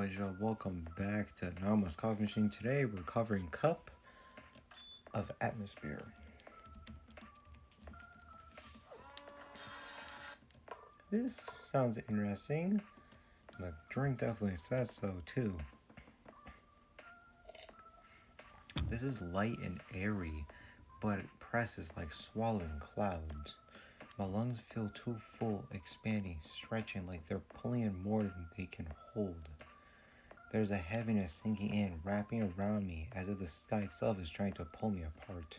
boys, y'all. Welcome back to Anomalous Coffee Machine. Today we're covering Cup of Atmosphere. This sounds interesting. The drink definitely says so too. This is light and airy, but it presses like swallowing clouds. My lungs feel too full, expanding, stretching like they're pulling in more than they can hold. There's a heaviness sinking in, wrapping around me, as if the sky itself is trying to pull me apart.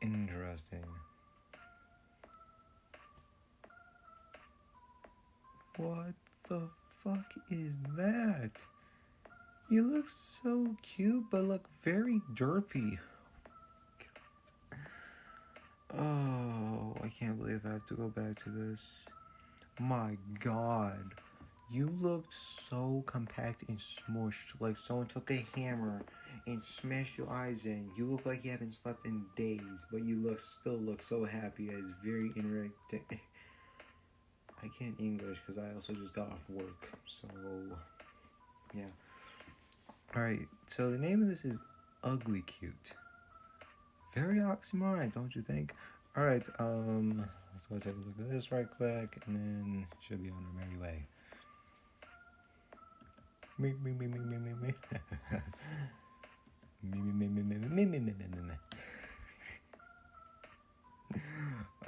Interesting. What the fuck is that? You look so cute, but look very derpy. Oh, I can't believe I have to go back to this. My God. You looked so compact and smushed, like someone took a hammer and smashed your eyes in. You look like you haven't slept in days, but you still look so happy. It's very interesting. I can't English because I also just got off work, so yeah. Alright, so the name of this is Ugly Cute. Very oxymoron, don't you think? Alright, let's go take a look at this right quick, and then should be on our merry way. Me.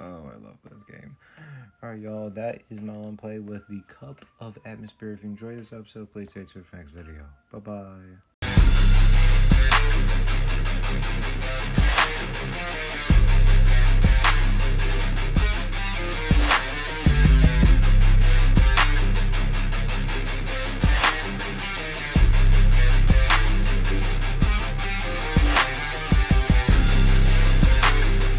Oh, I love this game. Alright, y'all, that is my own play with the Cup of Atmosphere. If you enjoyed this episode, please stay tuned for the next video. Bye-bye.